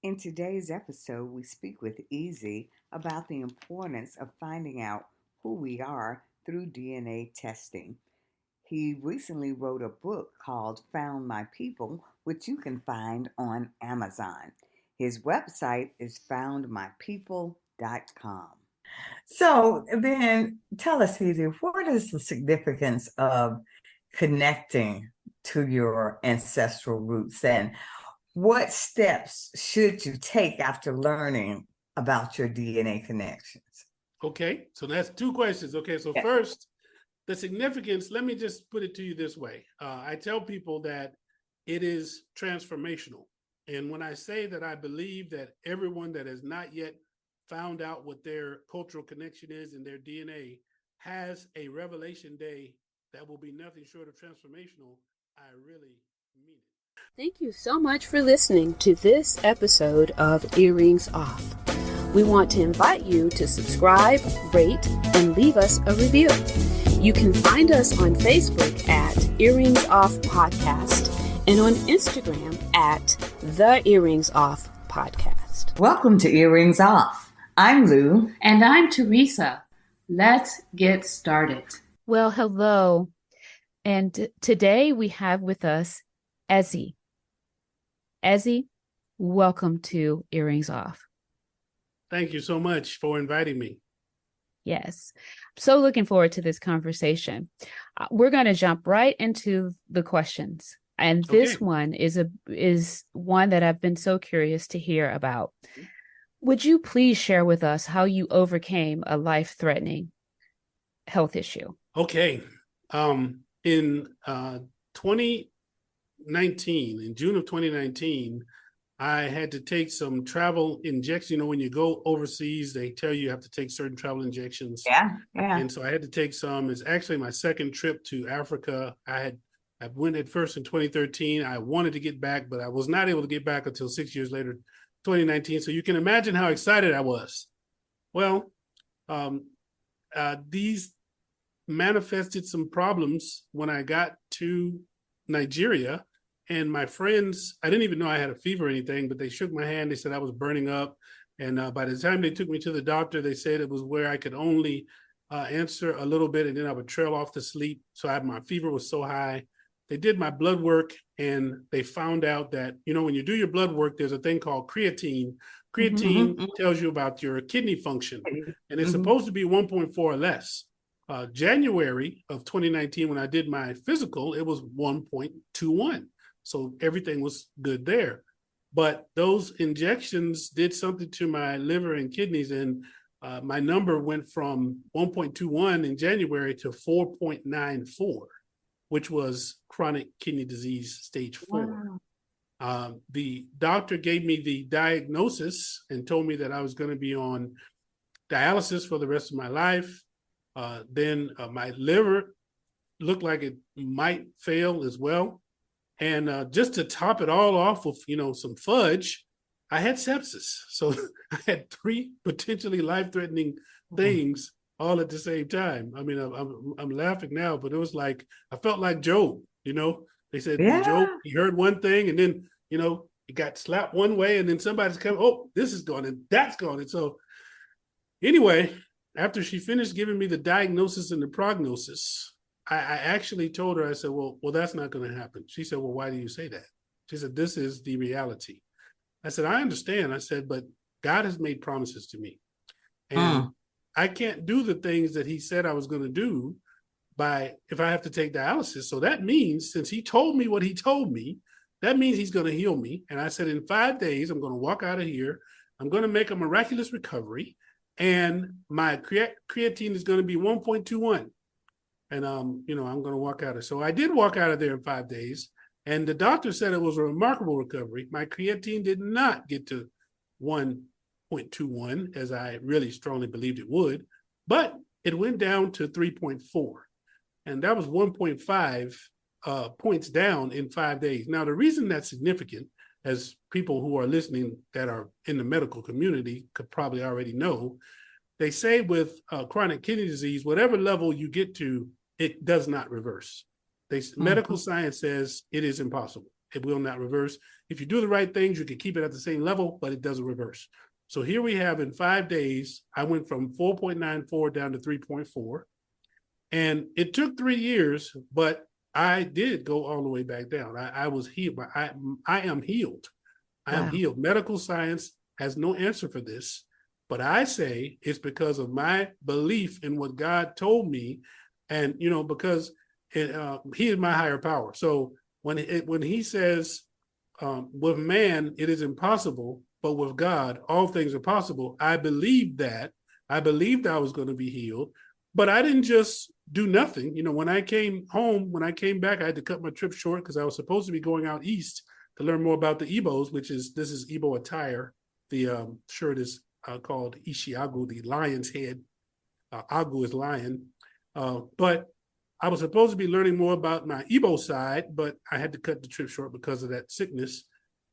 In today's episode, we speak with Easy about the importance of finding out who we are through DNA testing. He recently wrote a book called Found My People, which you can find on Amazon. His website is foundmypeople.com. So then tell us, Easy, what is the significance of connecting to your ancestral roots, and what steps should you take after learning about your DNA connections? Okay, so that's two questions. Okay, so first, the significance, let me just put it to you this way. I tell people that it is transformational. And when I say that I believe that everyone that has not yet found out what their cultural connection is in their DNA has a revelation day that will be nothing short of transformational, I really mean it. Thank you so much for listening to this episode of Earrings Off. We want to invite you to subscribe, rate, and leave us a review. You can find us on Facebook at Earrings Off Podcast and on Instagram at The Earrings Off Podcast. Welcome to Earrings Off. I'm Lou. And I'm Teresa. Let's get started. Well, hello. And today we have with us Ezzy. Ezzy, welcome to Earrings Off. Thank you so much for inviting me. Yes. So looking forward to this conversation. We're going to jump right into the questions. And this one is one that I've been so curious to hear about. Would you please share with us how you overcame a life-threatening health issue? Okay. In 2019, in June of 2019, I had to take some travel injections. You know, when you go overseas, they tell you have to take certain travel injections. Yeah. And so I had to take some. It's actually my second trip to Africa. I went at first in 2013. I wanted to get back, but I was not able to get back until 6 years later, 2019. So you can imagine how excited I was. Well, these manifested some problems when I got to Nigeria. And my friends, I didn't even know I had a fever or anything, but they shook my hand. They said I was burning up. And by the time they took me to the doctor, they said it was where I could only answer a little bit and then I would trail off to sleep. So my fever was so high. They did my blood work and they found out that, you know, when you do your blood work, there's a thing called creatine. Creatine tells you about your kidney function, and it's supposed to be 1.4 or less. January of 2019, when I did my physical, it was 1.21. So everything was good there. But those injections did something to my liver and kidneys, and my number went from 1.21 in January to 4.94, which was chronic kidney disease stage 4. Wow. The doctor gave me the diagnosis and told me that I was going to be on dialysis for the rest of my life. Then my liver looked like it might fail as well. And just to top it all off with, you know, some fudge, I had sepsis. So I had 3 potentially life-threatening things all at the same time. I mean, I'm laughing now, but it was like, I felt like Job, you know. They said, Job, he heard one thing and then, you know, he got slapped one way and then somebody's coming, oh, this is gone and that's gone. And so anyway, after she finished giving me the diagnosis and the prognosis, I actually told her, I said, well, that's not going to happen. She said, well, why do you say that? She said, this is the reality. I said, I understand. I said, but God has made promises to me. And I can't do the things that he said I was going to do if I have to take dialysis. So that means, since he told me what he told me, that means he's going to heal me. And I said, in 5 days, I'm going to walk out of here. I'm going to make a miraculous recovery. And my creatine is going to be 1.21. And, you know, I'm going to walk out of it. So I did walk out of there in 5 days. And the doctor said it was a remarkable recovery. My creatine did not get to 1.21, as I really strongly believed it would, but it went down to 3.4. And that was 1.5 points down in 5 days. Now, the reason that's significant, as people who are listening that are in the medical community could probably already know, they say with chronic kidney disease, whatever level you get to, it does not reverse. Medical science says it is impossible. it will not reverse. If you do the right things, you can keep it at the same level, but it doesn't reverse. So here we have in 5 days, I went from 4.94 down to 3.4. And it took 3 years, but I did go all the way back down. I was healed. I am healed. I am healed. Medical science has no answer for this, but I say it's because of my belief in what God told me. And, you know, because he is my higher power. So when he says, with man, it is impossible, but with God, all things are possible. I believed that. I believed I was going to be healed, but I didn't just do nothing. You know, when I came back, I had to cut my trip short because I was supposed to be going out east to learn more about the Igbos, this is Igbo attire. The shirt is called Ishiagu, the lion's head. Agu is lion. But I was supposed to be learning more about my Igbo side, but I had to cut the trip short because of that sickness.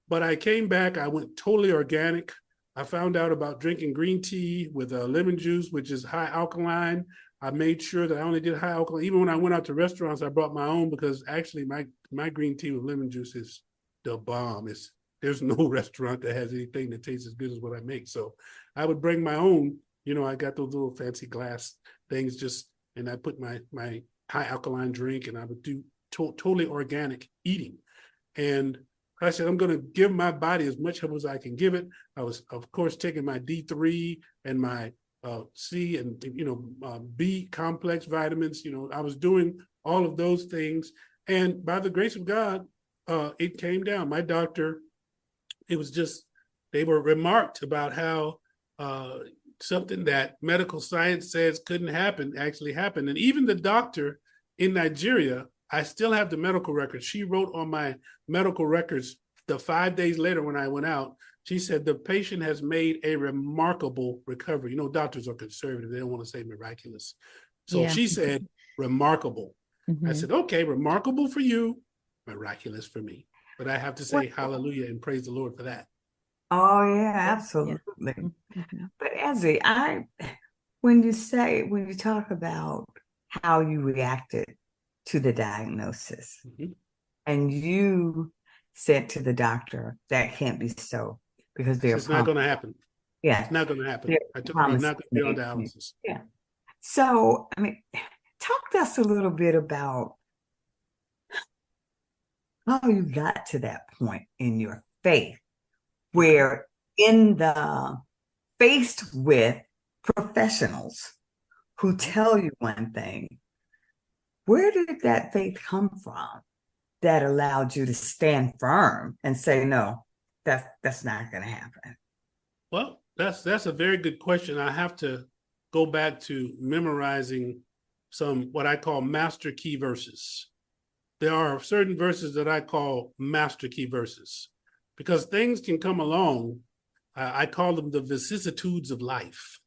But I came back, I went totally organic. I found out about drinking green tea with lemon juice, which is high alkaline. I made sure that I only did high alkaline. Even when I went out to restaurants, I brought my own because actually my green tea with lemon juice is the bomb. There's no restaurant that has anything that tastes as good as what I make. So I would bring my own, you know, I got those little fancy glass things and I put my high alkaline drink, and I would do totally organic eating. And I said, I'm going to give my body as much help as I can give it. I was, of course, taking my D3 and my C and, you know, B complex vitamins. You know, I was doing all of those things. And by the grace of God, it came down. My doctor, it was just, they were remarked about how something that medical science says couldn't happen actually happened. And even the doctor in Nigeria, I still have the medical records. She wrote on my medical records the 5 days later when I went out, she said the patient has made a remarkable recovery. You know, doctors are conservative. They don't want to say miraculous. So she said remarkable. I said, okay, remarkable for you, miraculous for me. But I have to say hallelujah and praise the Lord for that. Oh, yeah, absolutely. But Ezzy, when you talk about how you reacted to the diagnosis, and you said to the doctor, that can't be so because it's not going to happen. Yeah. It's not going to happen. I told her I'm not going to be on dialysis. Yeah. So, I mean, talk to us a little bit about how you got to that point in your faith where faced with professionals who tell you one thing, where did that faith come from that allowed you to stand firm and say, no, that's not going to happen? Well, that's a very good question. I have to go back to memorizing some what I call master key verses. There are certain verses that I call master key verses because things can come along. I call them the vicissitudes of life.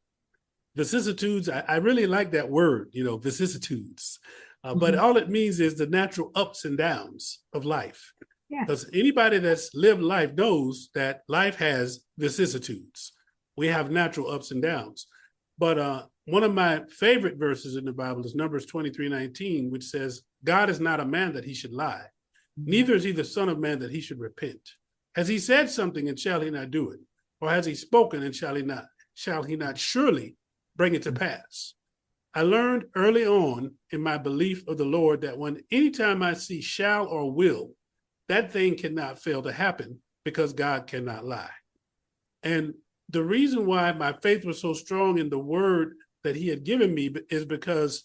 Vicissitudes, I really like that word, you know, vicissitudes. But all it means is the natural ups and downs of life. Because anybody that's lived life knows that life has vicissitudes. We have natural ups and downs. But one of my favorite verses in the Bible is Numbers 23:19, which says, God is not a man that he should lie, neither is he the son of man that he should repent. Has he said something and shall he not do it? Or has he spoken and shall he not surely bring it to pass? I learned early on in my belief of the Lord that anytime I see shall or will, that thing cannot fail to happen because God cannot lie. And the reason why my faith was so strong in the word that he had given me is because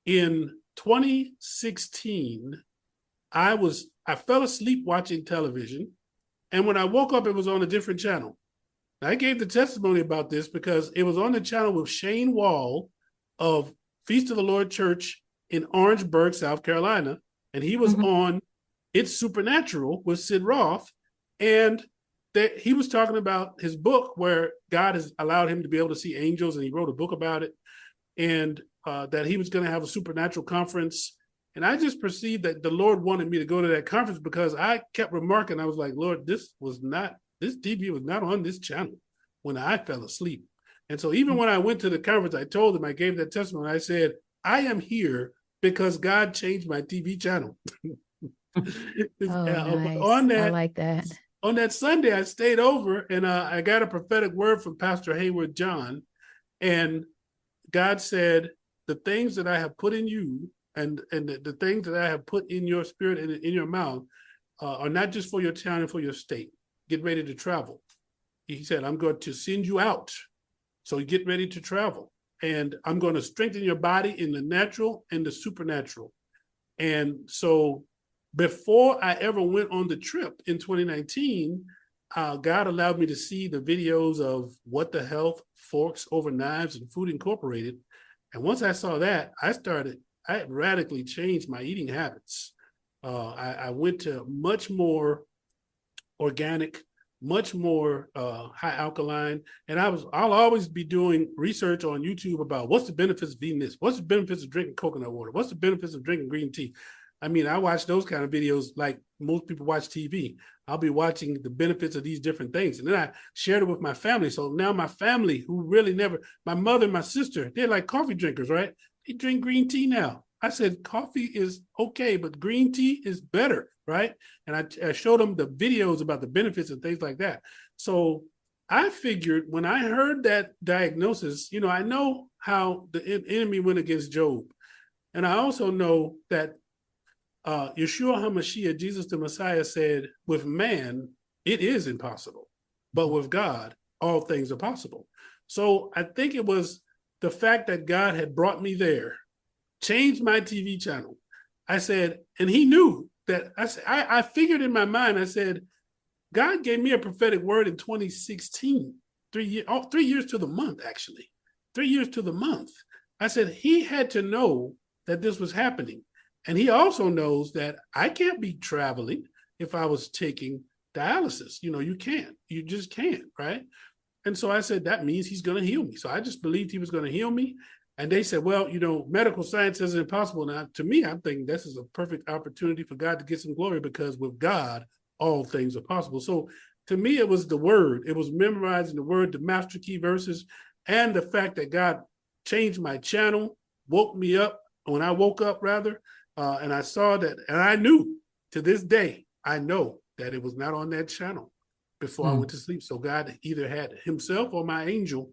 in 2016, I fell asleep watching television. And when I woke up, it was on a different channel. I gave the testimony about this because it was on the channel with Shane Wall of Feast of the Lord Church in Orangeburg, South Carolina. And he was on It's Supernatural with Sid Roth. And he was talking about his book where God has allowed him to be able to see angels, and he wrote a book about it, and that he was going to have a supernatural conference. And I just perceived that the Lord wanted me to go to that conference because I kept remarking, I was like, Lord, this TV was not on this channel when I fell asleep. And so even when I went to the conference, I told him, I gave that testimony. I said, I am here because God changed my TV channel. Oh, But nice. I like that. on that Sunday, I stayed over and I got a prophetic word from Pastor Hayward John. And God said, the things that I have put in you and the things that I have put in your spirit and in your mouth are not just for your town and for your state. Get ready to travel. He said, I'm going to send you out. So get ready to travel. And I'm going to strengthen your body in the natural and the supernatural. And so before I ever went on the trip in 2019, God allowed me to see the videos of What the Health, Forks Over Knives, and Food Incorporated. And once I saw that, I radically changed my eating habits. I went to much more organic, much more high alkaline. And I'll always be doing research on YouTube about what's the benefits of eating this? What's the benefits of drinking coconut water? What's the benefits of drinking green tea? I mean, I watch those kind of videos like most people watch TV. I'll be watching the benefits of these different things. And then I shared it with my family. So now my family, who really never, my mother and my sister, they're like coffee drinkers, right? They drink green tea now. I said, coffee is okay, but green tea is better, right? And I showed them the videos about the benefits and things like that. So I figured when I heard that diagnosis, I know how the enemy went against Job. And I also know that Yeshua HaMashiach, Jesus the Messiah, said, with man, it is impossible, but with God, all things are possible. So I think it was the fact that God had brought me there, changed my TV channel. I said, and he knew that. I figured in my mind, I said, God gave me a prophetic word in 2016, 3 years to the month, actually, 3 years to the month. I said, he had to know that this was happening. And he also knows that I can't be traveling if I was taking dialysis. You can't. You just can't, right? And so I said, that means he's going to heal me. So I just believed he was going to heal me. And they said, well, medical science is impossible. Now, to me, I'm thinking this is a perfect opportunity for God to get some glory, because with God, all things are possible. So to me, it was the word. It was memorizing the word, the master key verses, and the fact that God changed my channel, woke me up when I woke up, rather. And I saw that, and I knew to this day, I know that it was not on that channel before I went to sleep. So God either had himself or my angel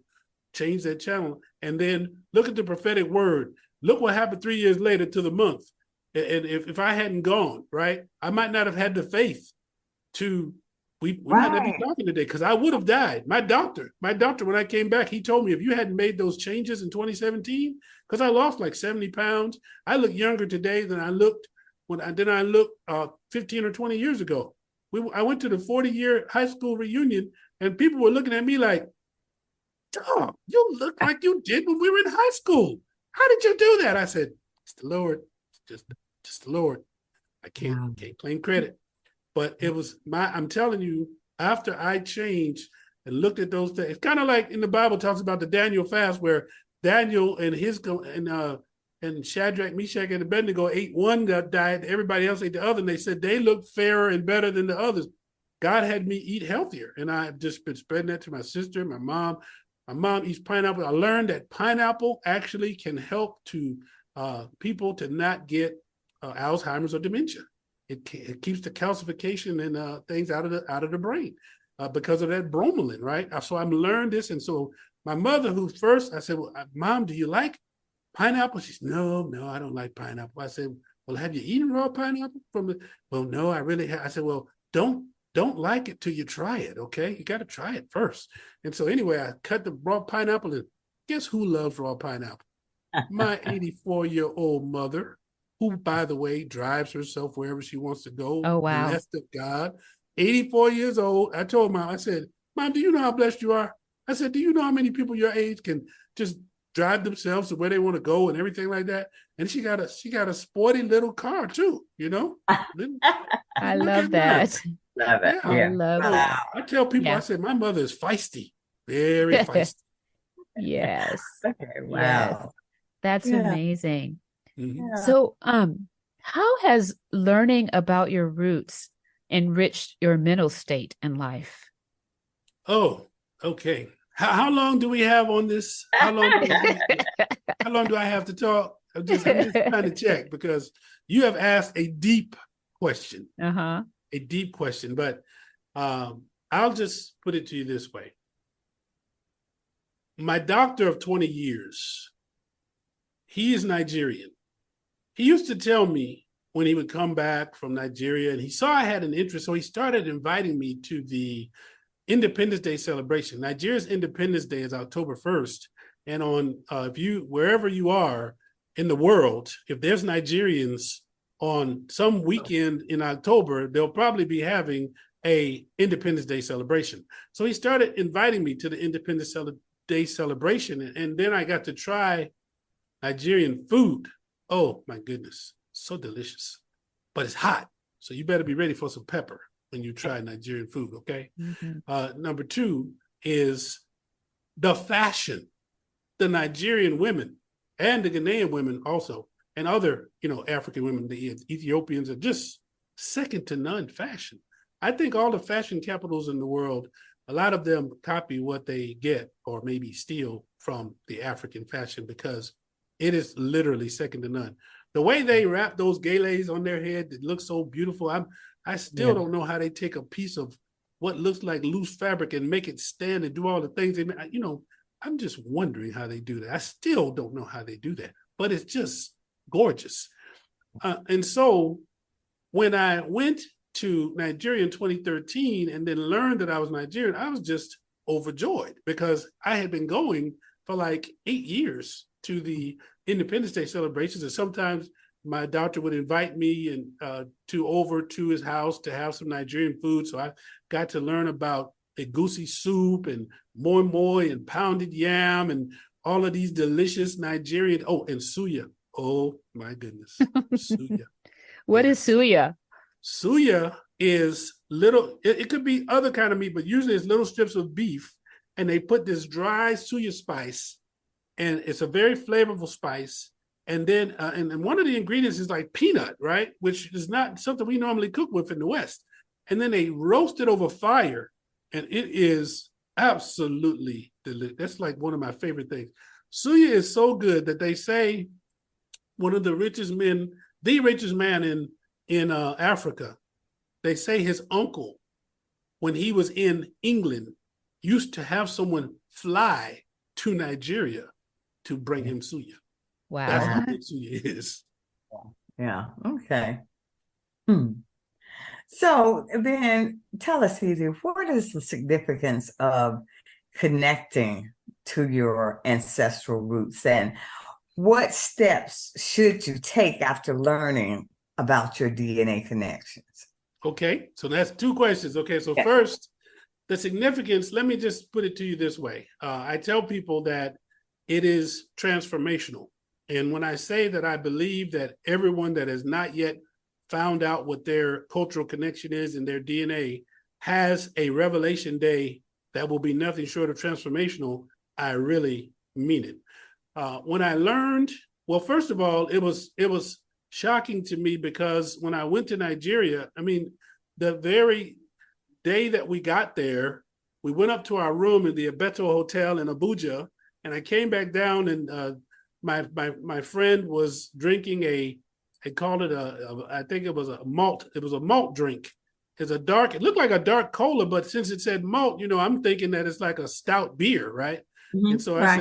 change that channel. And then look at the prophetic word. Look what happened 3 years later to the month. And if I hadn't gone, right, I might not have had the faith to, we might not be talking today, because I would have died. My doctor, when I came back, he told me, if you hadn't made those changes in 2017, because I lost like 70 pounds, I look younger today than I looked when I looked 15 or 20 years ago. I went to the 40-year high school reunion, and people were looking at me like, "Dog, you look like you did when we were in high school. How did you do that?" I said, "It's the Lord, just the Lord. I can't claim credit." But it was I'm telling you, after I changed and looked at those things, it's kind of like in the Bible talks about the Daniel fast, where Daniel and Shadrach, Meshach, and Abednego ate one diet, everybody else ate the other, and they said they looked fairer and better than the others. God had me eat healthier, and I've just been spreading that to my sister, my mom. My mom eats pineapple. I learned that pineapple actually can help to people to not get Alzheimer's or dementia. It keeps the calcification and things out of the brain because of that bromelain, right? So I'm learned this, and so my mother, who first I said, "Well, Mom, do you like pineapple?" She said, "No, I don't like pineapple." I said, "Well, have you eaten raw pineapple from the?" "Well, no, I really have." I said, "Well, don't like it till you try it, okay? You got to try it first." And so anyway, I cut the raw pineapple, and guess who loves raw pineapple? My 84-year-old mother, who, by the way, drives herself wherever she wants to go. Oh, wow. Blessed of God. 84 years old. I told Mom, I said, "Mom, do you know how blessed you are?" I said, "Do you know how many people your age can just drive themselves to where they want to go and everything like that?" And she got a sporty little car too, I love that. Love it. I love that. I tell people, I said, my mother is feisty, very feisty. Yes. Okay, wow. Yes. That's amazing. Mm-hmm. Yeah. So, how has learning about your roots enriched your mental state in life? Oh, okay. How long do we have on this? How long do I have to talk? I'm just trying to check, because you have asked a deep question, Uh-huh. a deep question. But I'll just put it to you this way. My doctor of 20 years, he is Nigerian. He used to tell me when he would come back from Nigeria and he saw I had an interest, so he started inviting me to the Independence Day celebration. Nigeria's Independence Day is October 1st. And on wherever you are in the world, if there's Nigerians on some weekend in October, they'll probably be having a Independence Day celebration. So he started inviting me to the Independence Day celebration. And then I got to try Nigerian food. Oh my goodness, so delicious, but it's hot. So you better be ready for some pepper when you try Nigerian food, okay? Mm-hmm. Number two is the fashion. The Nigerian women and the Ghanaian women also, and other, African women, the Ethiopians, are just second to none fashion. I think all the fashion capitals in the world, a lot of them copy what they get or maybe steal from the African fashion because it is literally second to none. The way they wrap those gales on their head, it looks so beautiful. I still don't know how they take a piece of what looks like loose fabric and make it stand and do all the things they, I'm just wondering how they do that. I still don't know how they do that, but it's just gorgeous. And so when I went to Nigeria in 2013 and then learned that I was Nigerian, I was just overjoyed because I had been going for like 8 years to the Independence Day celebrations. And sometimes my doctor would invite me and over to his house to have some Nigerian food. So I got to learn about egusi soup and moi moi and pounded yam and all of these delicious Nigerian, and suya. Oh my goodness, suya. What is suya? Suya is little, it could be other kind of meat, but usually it's little strips of beef and they put this dry suya spice and it's a very flavorful spice. And then, and one of the ingredients is like peanut, right? Which is not something we normally cook with in the West. And then they roast it over fire. And it is absolutely delicious. That's like one of my favorite things. Suya is so good that they say one of the richest man in Africa, they say his uncle, when he was in England, used to have someone fly to Nigeria to bring him suya. Wow. That's how good suya is. Yeah. Okay. So then tell us, Ezeagu, what is the significance of connecting to your ancestral roots and what steps should you take after learning about your DNA connections? Okay, so that's two questions. Okay, so first, the significance, let me just put it to you this way. I tell people that it is transformational. And when I say that I believe that everyone that has not yet found out what their cultural connection is in their DNA has a revelation day that will be nothing short of transformational, I really mean it. When I learned, well, first of all, it was shocking to me because when I went to Nigeria, I mean, the very day that we got there, we went up to our room in the Abeto Hotel in Abuja, and I came back down and my friend was drinking I called it I think it was a malt. It was a malt drink. It looked like a dark cola, but since it said malt, I'm thinking that it's like a stout beer, right? Mm-hmm. And so I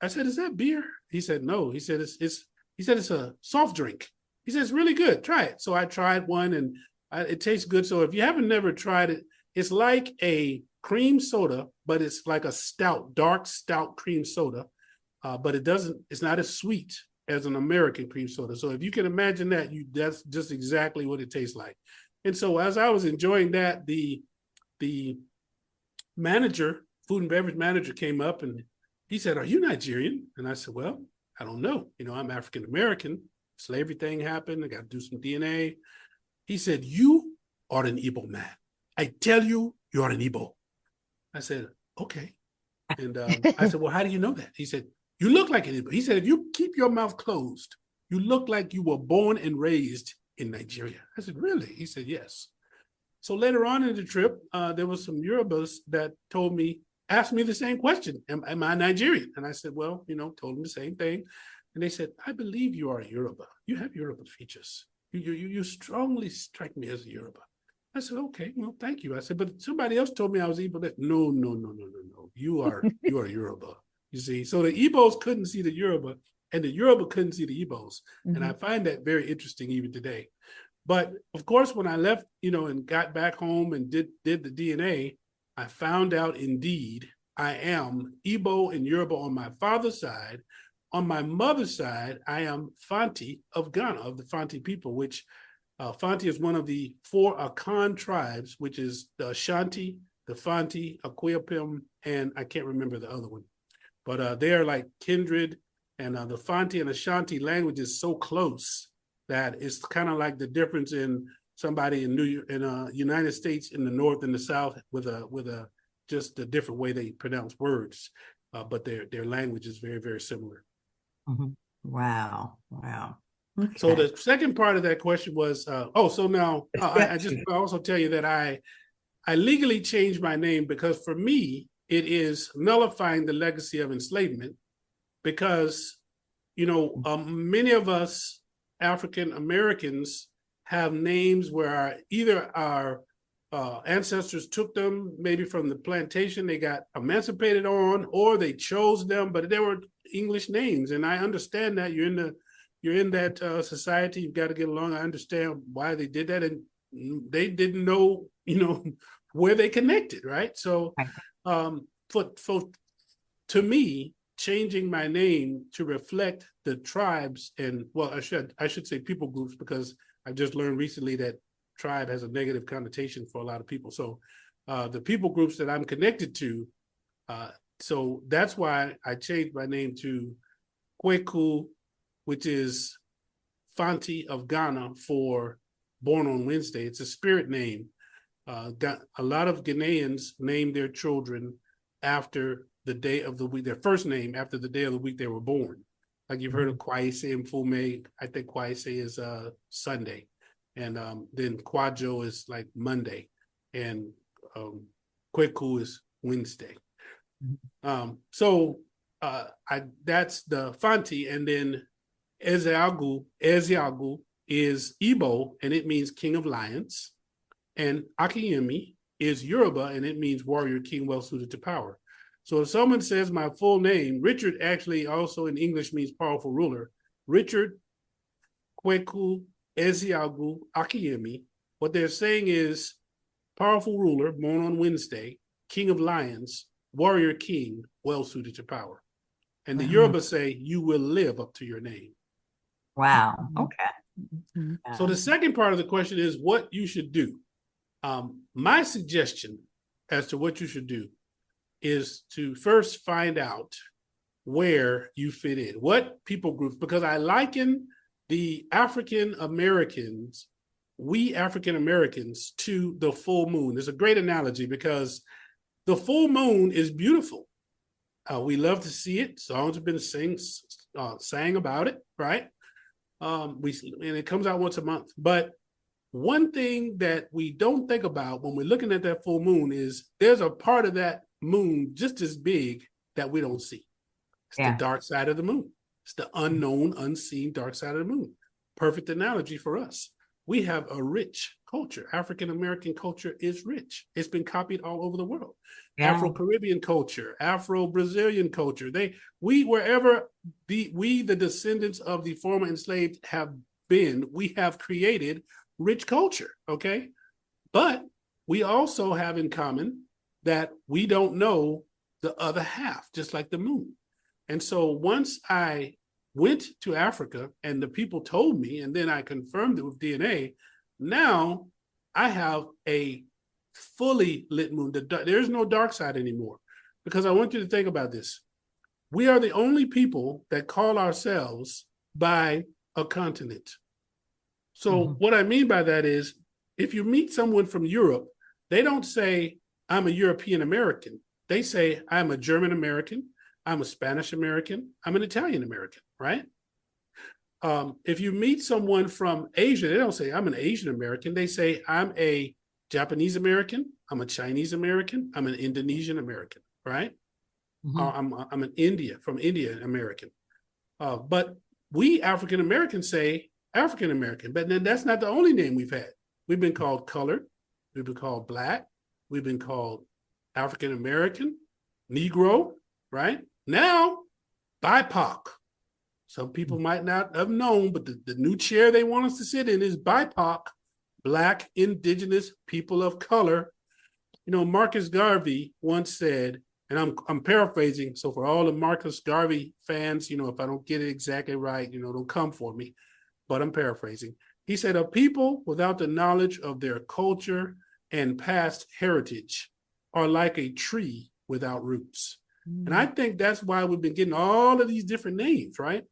said, is that beer? He said, no. He said, it's a soft drink. He said, it's really good. Try it. So I tried one and it tastes good. So if you haven't never tried it, it's like a cream soda, but it's like a dark stout cream soda. But it's not as sweet as an American cream soda. So if you can imagine that, that's just exactly what it tastes like. And so as I was enjoying that, the manager, food and beverage manager, came up and he said, "Are you Nigerian?" And I said, "Well, I don't know. I'm African American. Slavery thing happened. I got to do some DNA." He said, "You are an Igbo man. I tell you, you are an Igbo." I said, "Okay." And I said, "Well, how do you know that?" He said, "You look like an Igbo." He said, "If you keep your mouth closed, you look like you were born and raised in Nigeria." I said, "Really?" He said, "Yes." So later on in the trip, there was some Yorubas that asked me the same question. Am I Nigerian? And I said, well, told them the same thing. And they said, "I believe you are a Yoruba. You have Yoruba features." You strongly strike me as a Yoruba. I said, okay, well, thank you. I said, but somebody else told me I was Igbo. No, no, no, no, no, no. You are Yoruba. You see, so the Igbos couldn't see the Yoruba, and the Yoruba couldn't see the Igbos, and I find that very interesting even today. But of course, when I left, and got back home and did the DNA, I found out indeed I am Igbo and Yoruba on my father's side. On my mother's side, I am Fanti of Ghana, of the Fanti people, which Fanti is one of the 4 Akan tribes, which is the Ashanti, the Fanti, Akwaapim, and I can't remember the other one. But they are like kindred, and the Fanti and Ashanti language is so close that it's kind of like the difference in somebody in United States in the North and the South with a just a different way they pronounce words, but their language is very, very similar. Wow. Okay. So the second part of that question was, so now I also tell you that I legally changed my name because for me, it is nullifying the legacy of enslavement because, many of us African Americans have names where either our ancestors took them maybe from the plantation they got emancipated on, or they chose them, but they were English names. And I understand that you're in that society, you've got to get along. I understand why they did that, and they didn't know, where they connected, right? So, to me, changing my name to reflect the tribes and, well, I should say people groups, because I've just learned recently that tribe has a negative connotation for a lot of people. So, the people groups that I'm connected to, so that's why I changed my name to Kweku, which is Fanti of Ghana for Born on Wednesday. It's a spirit name. A lot of Ghanaians name their children after the day of the week, their first name after the day of the week they were born. Like you've heard of Kwaise and Fume. I think Kwaise is Sunday. And then Kwajo is like Monday. And Kweku is Wednesday. So that's the Fanti, and then Ezeagu is Igbo, and it means King of Lions, and Akinyemi is Yoruba, and it means warrior, king, well suited to power. So if someone says my full name, Richard actually also in English means powerful ruler. Richard Kweku Ezeagu Akinyemi. What they're saying is powerful ruler, born on Wednesday, king of lions, warrior king, well suited to power. And the Yoruba say, you will live up to your name. Wow. Okay. So the second part of the question is what you should do. My suggestion as to what you should do is to first find out where you fit in, what people groups, because I liken the African Americans, we African Americans, to the full moon. It's a great analogy because the full moon is beautiful. We love to see it. Songs have been sang about it, right? And it comes out once a month. But one thing that we don't think about when we're looking at that full moon is there's a part of that moon just as big that we don't see. It's the dark side of the moon. It's the unknown, unseen dark side of the moon. Perfect analogy for us. We have a rich culture. African-American culture is rich. It's been copied all over the world. Yeah. Afro-Caribbean culture, Afro-Brazilian culture. Wherever we, the descendants of the former enslaved have been, we have created rich culture, okay? But we also have in common that we don't know the other half, just like the moon. And so once I went to Africa and the people told me, and then I confirmed it with DNA, now I have a fully lit moon. There's no dark side anymore, because I want you to think about this. We are the only people that call ourselves by a continent. So what I mean by that is, if you meet someone from Europe, they don't say, I'm a European American. They say, I'm a German American, I'm a Spanish American, I'm an Italian American, right? If you meet someone from Asia, they don't say, I'm an Asian American. They say, I'm a Japanese American, I'm a Chinese American, I'm an Indonesian American, right? I'm from India American. But we African Americans say, African American. But then that's not the only name we've had. We've been called colored. We've been called Black. We've been called African American, Negro, right? Now, BIPOC. Some people might not have known, but the new chair they want us to sit in is BIPOC, Black, Indigenous, People of Color. You know, Marcus Garvey once said, and I'm paraphrasing, so for all the Marcus Garvey fans, you know, if I don't get it exactly right, you know, don't come for me, but I'm paraphrasing. He said, a people without the knowledge of their culture and past heritage are like a tree without roots. And I think that's why we've been getting all of these different names, right?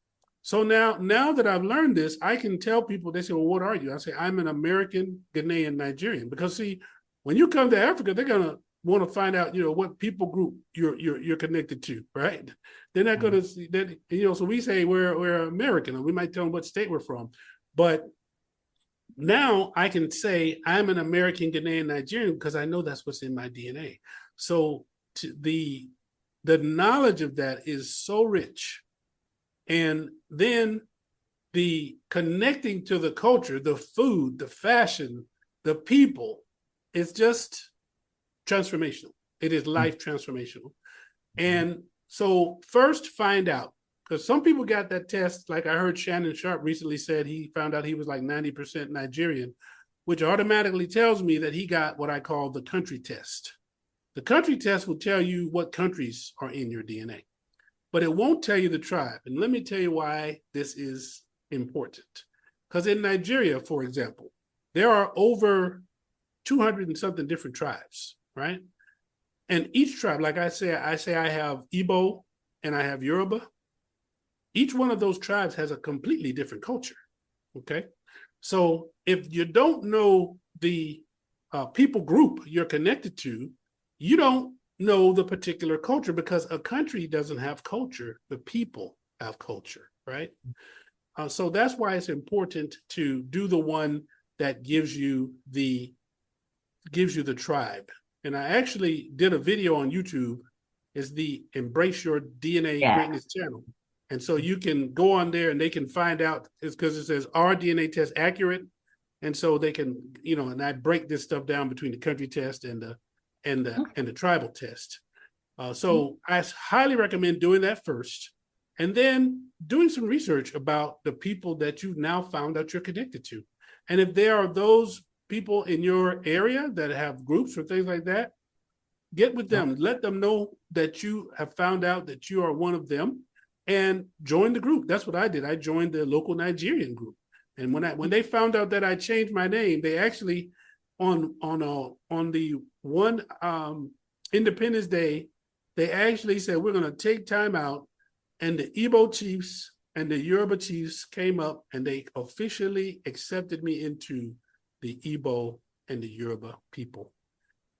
So now that I've learned this, I can tell people, they say, well, what are you? I say, I'm an American, Ghanaian, Nigerian. Because see, when you come to Africa, they're gonna want to find out, you know, what people group you're connected to, right? They're not gonna see that, you know, so we say we're American, and we might tell them what state we're from. But now I can say I'm an American, Ghanaian, Nigerian because I know that's what's in my DNA. So the knowledge of that is so rich. And then the connecting to the culture, the food, the fashion, the people, it's just transformational. It is life transformational. And so first find out, because some people got that test, like I heard Shannon Sharp recently said he found out he was like 90% Nigerian, which automatically tells me that he got what I call the country test. The country test will tell you what countries are in your DNA, but it won't tell you the tribe. And let me tell you why this is important. Because in Nigeria, for example, there are over 200 and something different tribes, right? And each tribe, like I say I have Igbo and I have Yoruba. Each one of those tribes has a completely different culture, okay? So if you don't know the people group you're connected to, you don't know the particular culture, because a country doesn't have culture, the people have culture, right? So that's why it's important to do the one that gives you the tribe. And I actually did a video on YouTube. It's the Embrace Your DNA Greatness channel. And so you can go on there and they can find out, it's because it says, are DNA tests accurate? And so they can, you know, and I break this stuff down between the country test and the tribal test. So I highly recommend doing that first, and then doing some research about the people that you now found out you're connected to. And if there are those people in your area that have groups or things like that, get with them, let them know that you have found out that you are one of them, and join the group. That's what I did. I joined the local Nigerian group. And when they found out that I changed my name, they actually on the one Independence Day, they actually said, we're going to take time out, and the Igbo chiefs and the Yoruba chiefs came up and they officially accepted me into the Igbo and the Yoruba people.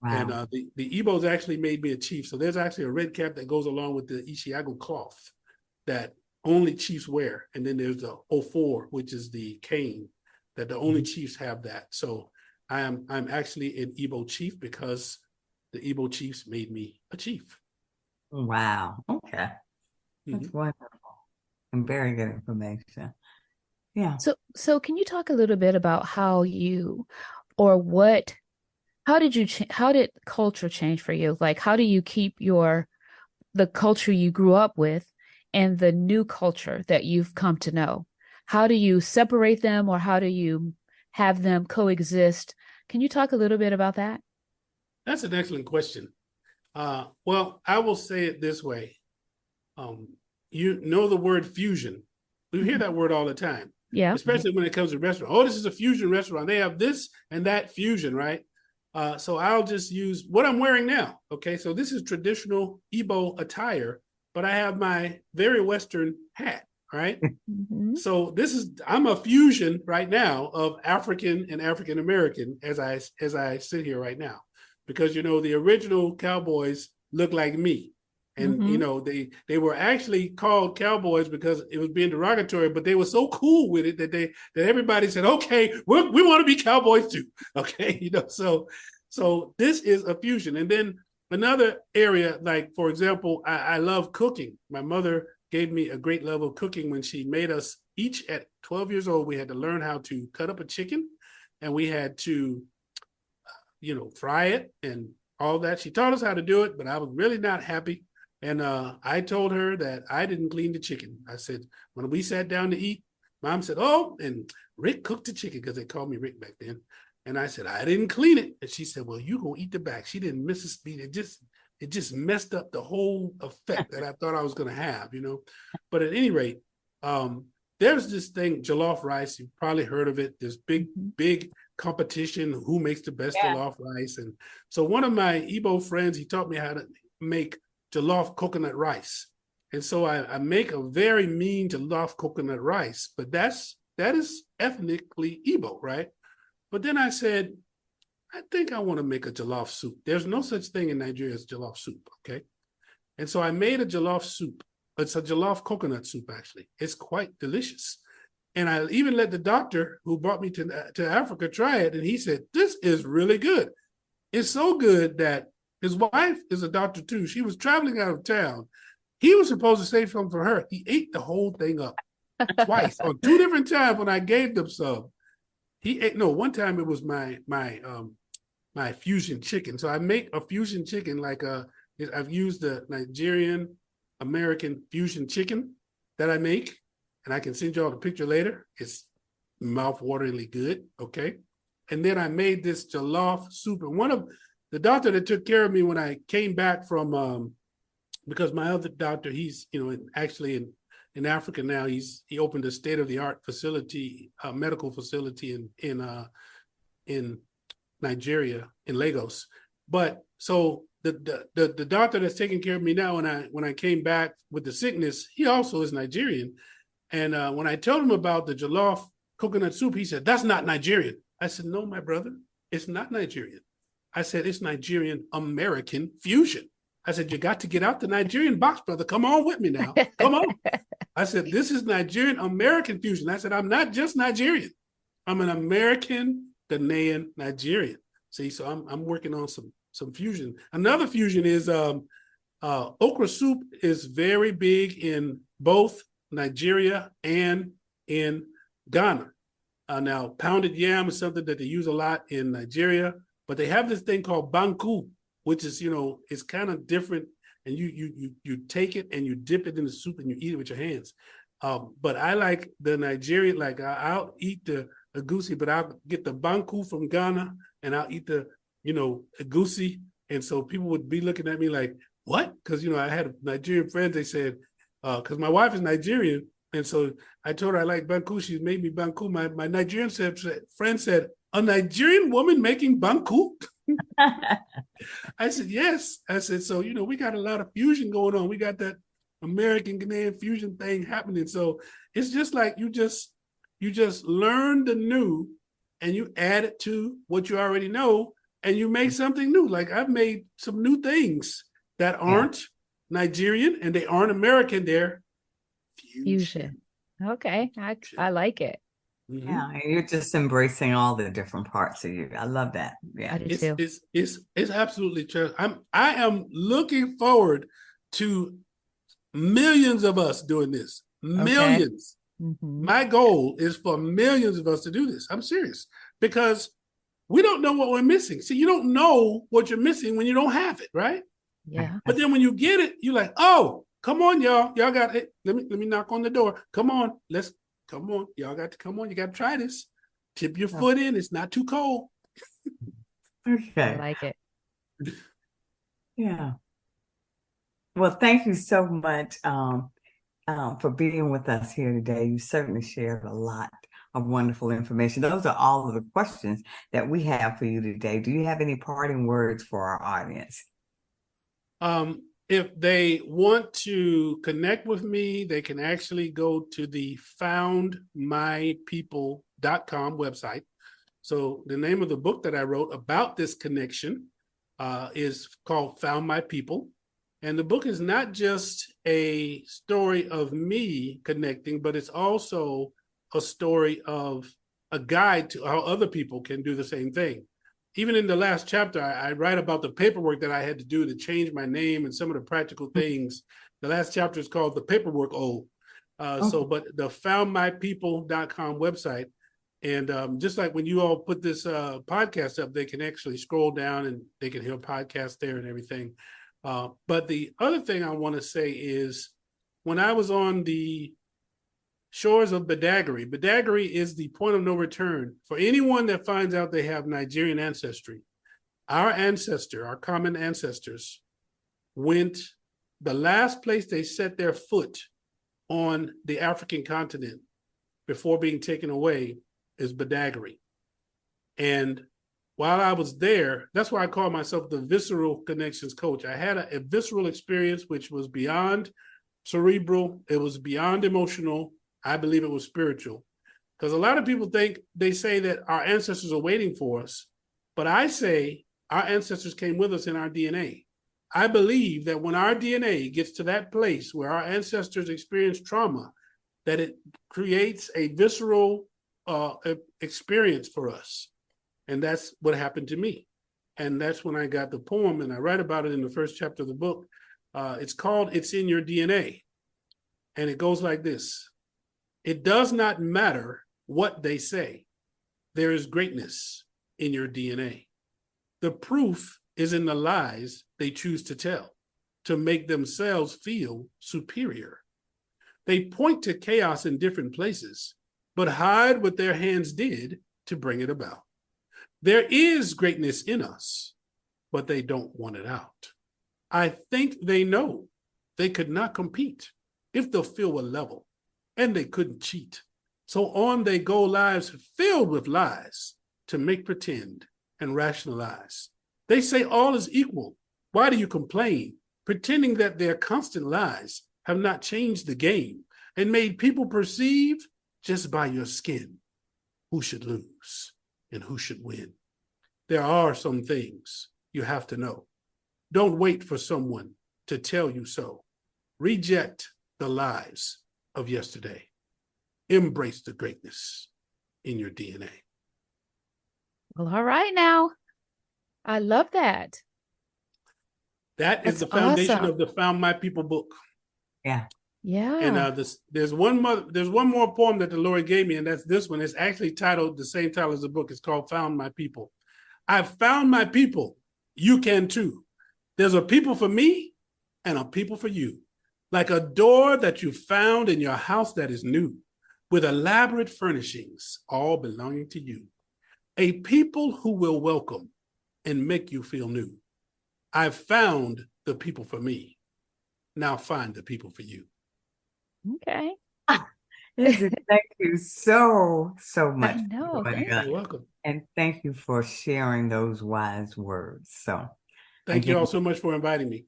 Wow. And the Igbos actually made me a chief. So there's actually a red cap that goes along with the Ezeagu cloth that only chiefs wear. And then there's the 04, which is the cane, that the only chiefs have that. So I'm actually an Igbo chief because the Igbo chiefs made me a chief. Wow. Okay. That's wonderful and very good information. Yeah. So can you talk a little bit about how did culture change for you? Like, how do you keep the culture you grew up with and the new culture that you've come to know? How do you separate them, or how do you have them coexist? Can you talk a little bit about that? That's an excellent question. Well, I will say it this way. You know the word fusion. We hear that word all the time. Yeah. Especially when it comes to restaurant. Oh, this is a fusion restaurant. They have this and that fusion, right? So I'll just use what I'm wearing now. Okay, so this is traditional Igbo attire, but I have my very Western hat, right? So I'm a fusion right now of African and African American as I sit here right now, because you know the original cowboys look like me. And you know, they were actually called cowboys because it was being derogatory, but they were so cool with it that everybody said, okay, we want to be cowboys too. Okay, you know, so this is a fusion. And then another area, like for example, I love cooking. My mother gave me a great level of cooking when she made us each at 12 years old. We had to learn how to cut up a chicken, and we had to, fry it and all that. She taught us how to do it, but I was really not happy. And I told her that I didn't clean the chicken. I said, when we sat down to eat, Mom said, oh, and Rick cooked the chicken, because they called me Rick back then. And I said, I didn't clean it. And she said, well, you gonna eat the back. She didn't miss a beat. It just messed up the whole effect that I thought I was gonna have, But at any rate, there's this thing, jollof rice. You've probably heard of it. This big competition, who makes the best jollof rice. And so one of my Igbo friends, he taught me how to make jollof coconut rice. And so I make a very mean jollof coconut rice, but that is ethnically Igbo, right? But then I said, I think I want to make a jollof soup. There's no such thing in Nigeria as jollof soup, okay? And so I made a jollof soup. It's a jollof coconut soup, actually. It's quite delicious. And I even let the doctor who brought me to Africa try it, and he said, this is really good. It's so good that his wife is a doctor too. She was traveling out of town. He was supposed to save some for her. He ate the whole thing up twice on 2 different times when I gave them some. He ate, no, one time it was my fusion chicken. So I make a fusion chicken I've used the Nigerian American fusion chicken that I make, and I can send you all the picture later. It's mouth-wateringly good, okay? And then I made this jollof soup. And one of the doctor that took care of me when I came back from, because my other doctor, he's, actually in Africa now, he opened a state-of-the-art facility, medical facility in Nigeria, in Lagos. But so the doctor that's taking care of me now, when I came back with the sickness, he also is Nigerian. And when I told him about the jollof coconut soup, he said, that's not Nigerian. I said, no, my brother, it's not Nigerian. I said, it's Nigerian American fusion. I said, you got to get out the Nigerian box, brother. Come on with me now. Come on. I said, this is Nigerian American fusion. I said, I'm not just Nigerian. I'm an American Ghanaian Nigerian. See, so I'm working on some fusion. Another fusion is okra soup is very big in both Nigeria and in Ghana. Now, pounded yam is something that they use a lot in Nigeria, but they have this thing called banku, which is, it's kind of different. And you take it and you dip it in the soup and you eat it with your hands. But I like the Nigerian, I'll eat the egusi, but I'll get the banku from Ghana and I'll eat the, egusi. And so people would be looking at me like, what? Because, I had Nigerian friends, they said, because my wife is Nigerian. And so I told her I like banku. She made me banku. My Nigerian friend said, a Nigerian woman making banku? I said, yes. I said, so, we got a lot of fusion going on. We got that American Ghanaian fusion thing happening. So it's just like you just learn the new and you add it to what you already know and you make something new. Like I've made some new things that aren't Nigerian and they aren't American. They're fusion. Okay. I like it. Mm-hmm. Yeah, and you're just embracing all the different parts of you. I love that. Yeah, it's absolutely true. I am looking forward to millions of us doing this. Millions. Okay. Mm-hmm. My goal is for millions of us to do this. I'm serious, because we don't know what we're missing. See, you don't know what you're missing when you don't have it, right? Yeah. But then when you get it, you're like, oh, come on, y'all. Y'all got it. Let me knock on the door. Come on, come on, y'all got to come on. You got to try this. Tip your foot in. It's not too cold. Okay. I like it. Yeah. Well, thank you so much for being with us here today. You certainly shared a lot of wonderful information. Those are all of the questions that we have for you today. Do you have any parting words for our audience? If they want to connect with me, they can actually go to the foundmypeople.com website. So the name of the book that I wrote about this connection is called Found My People. And the book is not just a story of me connecting, but it's also a story of a guide to how other people can do the same thing. even in the last chapter, I write about the paperwork that I had to do to change my name and some of the practical things. The last chapter is called The Paperwork O. But the foundmypeople.com website, and just like when you all put this podcast up, they can actually scroll down and they can hear podcasts there and everything. But the other thing I want to say is when I was on the shores of Badagry, Badagry is the point of no return for anyone that finds out they have Nigerian ancestry. Our common ancestors went, the last place they set their foot on the African continent before being taken away is Badagry. And while I was there, that's why I call myself the visceral connections coach. I had a visceral experience which was beyond cerebral, it was beyond emotional. I believe it was spiritual. Because a lot of people they say that our ancestors are waiting for us, but I say our ancestors came with us in our DNA. I believe that when our DNA gets to that place where our ancestors experienced trauma, that it creates a visceral experience for us. And that's what happened to me. And that's when I got the poem, and I write about it in the first chapter of the book. It's called It's in Your DNA. And it goes like this. It does not matter what they say. There is greatness in your DNA. The proof is in the lies they choose to tell to make themselves feel superior. They point to chaos in different places, but hide what their hands did to bring it about. There is greatness in us, but they don't want it out. I think they know they could not compete if the field were level, and they couldn't cheat. So on they go, lives filled with lies to make pretend and rationalize. They say all is equal. Why do you complain? Pretending that their constant lies have not changed the game and made people perceive just by your skin who should lose and who should win. There are some things you have to know. Don't wait for someone to tell you so. Reject the lies of yesterday. Embrace the greatness in your DNA. Well, all right now. I love that. That is That's the foundation awesome. of the Found My People book. Yeah. Yeah. And there's one more poem that the Lord gave me, and that's this one. It's actually titled the same title as the book. It's called Found My People. I've found my people. You can too. There's a people for me and a people for you. Like a door that you found in your house that is new, with elaborate furnishings, all belonging to you. A people who will welcome and make you feel new. I've found the people for me. Now find the people for you. Okay. Izzy, thank you so much. I know. You're welcome. And thank you for sharing those wise words. So Thank you all so much for inviting me.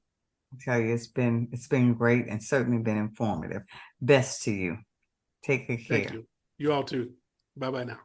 I tell you, it's been great and certainly been informative. Best to you. Take good care. Thank you. You all too. Bye-bye now.